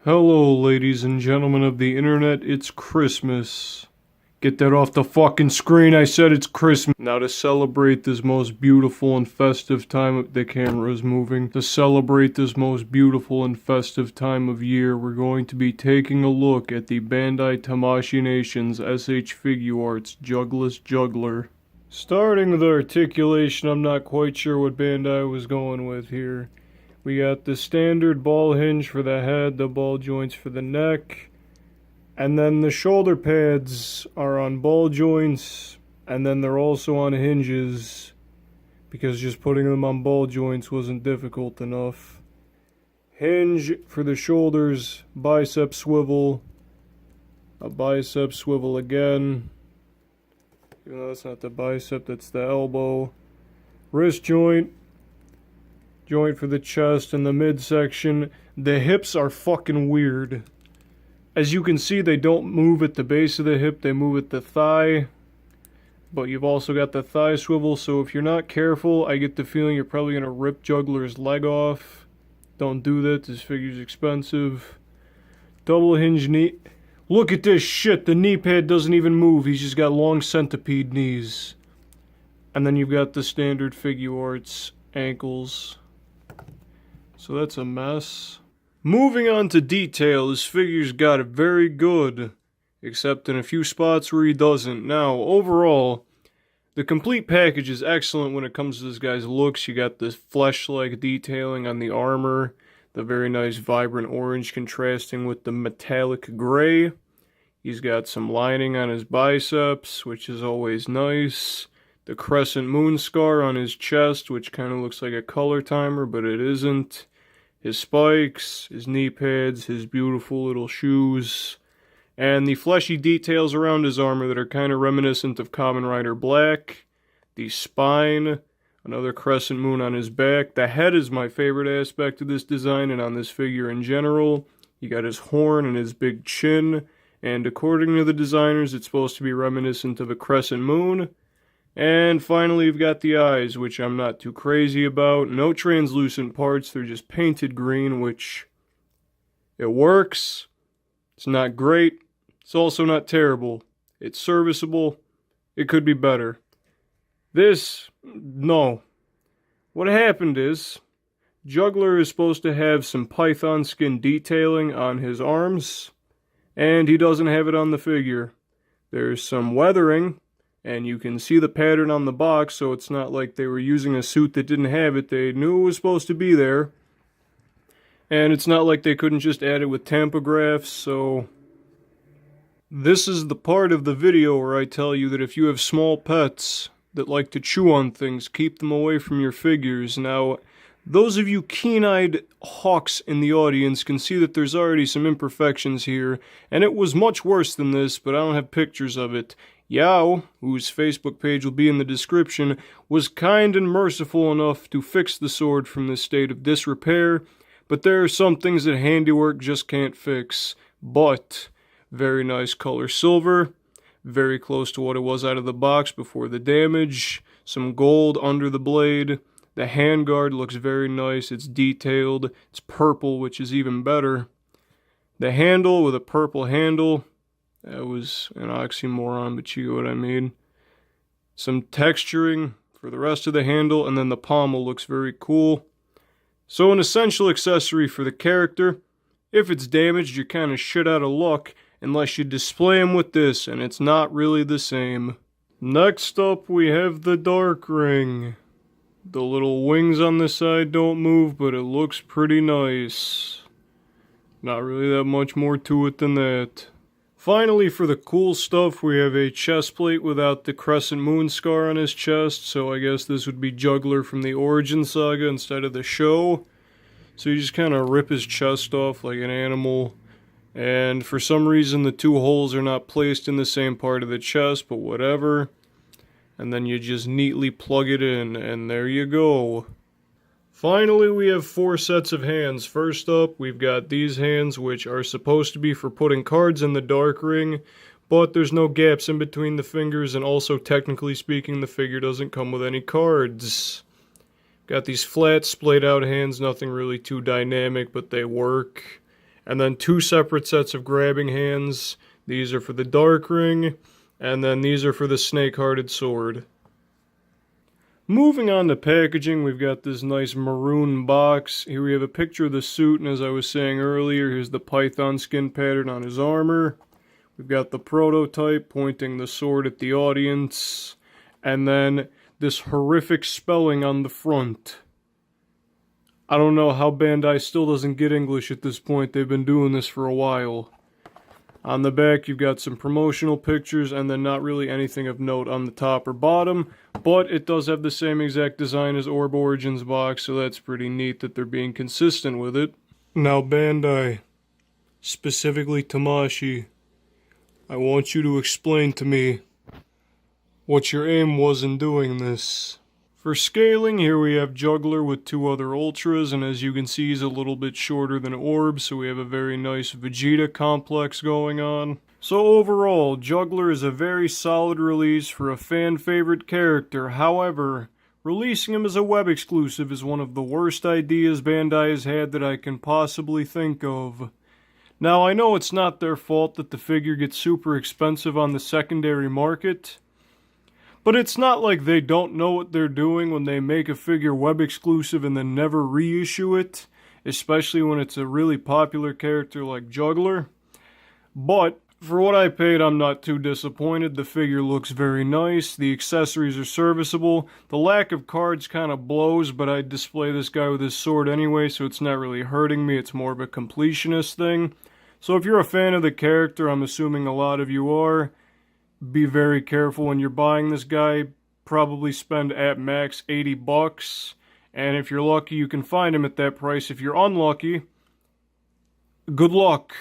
Hello, ladies and gentlemen of the internet, it's Christmas. Get that off the fucking screen, I said it's Christmas. Now to celebrate this most beautiful and festive time, the camera is moving. To celebrate this most beautiful and festive time of year, we're going to be taking a look at the Bandai Tamashii Nation's SH Figuarts Jugglus Juggler. Starting with Articulation, I'm not quite sure what Bandai was going with here. We got the standard ball hinge for the head, the ball joints for the neck, and then the shoulder pads are on ball joints, and then they're also on hinges, because just putting them on ball joints wasn't difficult enough. Hinge for the shoulders, bicep swivel, a bicep swivel again, even though that's not the bicep, that's the elbow. Wrist joint for the chest and the midsection. The hips are fucking weird. As you can see, they don't move at the base of the hip, they move at the thigh. But you've also got the thigh swivel, so if you're not careful, I get the feeling you're probably going to rip Juggler's leg off. Don't do that, this figure's expensive. Double hinge knee. Look at this shit, the knee pad doesn't even move, he's just got long centipede knees. And then you've got the standard Figuarts ankles. So that's a mess. Moving on to detail, this figure's got it very good, except in a few spots where he doesn't. Now, overall, the complete package is excellent when it comes to this guy's looks. You got this flesh-like detailing on the armor, the very nice vibrant orange contrasting with the metallic gray. He's got some lining on his biceps, which is always nice. The crescent moon scar on his chest, which kind of looks like a color timer, but it isn't. His spikes, his knee pads, his beautiful little shoes, and the fleshy details around his armor that are kind of reminiscent of Kamen Rider Black. The spine, another crescent moon on his back. The head is my favorite aspect of this design and on this figure in general. You got his horn and his big chin, and according to the designers, it's supposed to be reminiscent of a crescent moon. And finally, you've got the eyes, which I'm not too crazy about. No translucent parts, they're just painted green, which it works. It's not great. It's also not terrible. It's serviceable. It could be better. This, no. What happened is, Juggler is supposed to have some python skin detailing on his arms, and he doesn't have it on the figure. There's some weathering, and you can see the pattern on the box, so it's not like they were using a suit that didn't have it. They knew it was supposed to be there. And it's not like they couldn't just add it with tampagraphs, so this is the part of the video where I tell you that if you have small pets that like to chew on things, keep them away from your figures. Now, those of you keen-eyed hawks in the audience can see that there's already some imperfections here, and it was much worse than this, but I don't have pictures of it. Yao, whose Facebook page will be in the description, was kind and merciful enough to fix the sword from this state of disrepair, but there are some things that handiwork just can't fix. But, very nice color silver, very close to what it was out of the box before the damage, some gold under the blade, the handguard looks very nice, it's detailed, it's purple, which is even better. The handle with a purple handle, that was an oxymoron, but you know what I mean. Some texturing for the rest of the handle, and then the pommel looks very cool. So an essential accessory for the character. If it's damaged, you're kind of shit out of luck, unless you display him with this, and it's not really the same. Next up, we have the Dark Ring. The little wings on the side don't move, but it looks pretty nice. Not really that much more to it than that. Finally, for the cool stuff, we have a chest plate without the crescent moon scar on his chest, so I guess this would be Juggler from the Origin Saga instead of the show. So you just kind of rip his chest off like an animal, and for some reason the two holes are not placed in the same part of the chest, but whatever. And then you just neatly plug it in, and there you go. Finally, we have 4 sets of hands. First up, we've got these hands, which are supposed to be for putting cards in the Dark Ring, but there's no gaps in between the fingers, and also, technically speaking, the figure doesn't come with any cards. Got these flat, splayed out hands, nothing really too dynamic, but they work. And then 2 separate sets of grabbing hands. These are for the Dark Ring, and then these are for the Snake-Hearted Sword. Moving on to packaging, we've got this nice maroon box. Here we have a picture of the suit, and as I was saying earlier, here's the python skin pattern on his armor. We've got the prototype pointing the sword at the audience, and then this horrific spelling on the front. I don't know how Bandai still doesn't get English at this point. They've been doing this for a while. On the back, you've got some promotional pictures, and then not really anything of note on the top or bottom, but it does have the same exact design as Orb Origins box, so that's pretty neat that they're being consistent with it. Now Bandai, specifically Tamashi, I want you to explain to me what your aim was in doing this. For scaling, here we have Juggler with 2 other Ultras, and as you can see, he's a little bit shorter than Orb, so we have a very nice Vegeta complex going on. So overall, Juggler is a very solid release for a fan-favorite character. However, releasing him as a web exclusive is one of the worst ideas Bandai has had that I can possibly think of. Now, I know it's not their fault that the figure gets super expensive on the secondary market, but it's not like they don't know what they're doing when they make a figure web exclusive and then never reissue it, especially when it's a really popular character like Juggler. But for what I paid, I'm not too disappointed. The figure looks very nice, the accessories are serviceable, the lack of cards kind of blows, but I display this guy with his sword anyway, so it's not really hurting me, it's more of a completionist thing. So if you're a fan of the character, I'm assuming a lot of you are, be very careful when you're buying this guy. Probably spend at max $80, and if you're lucky you can find him at that price. If you're unlucky, good luck.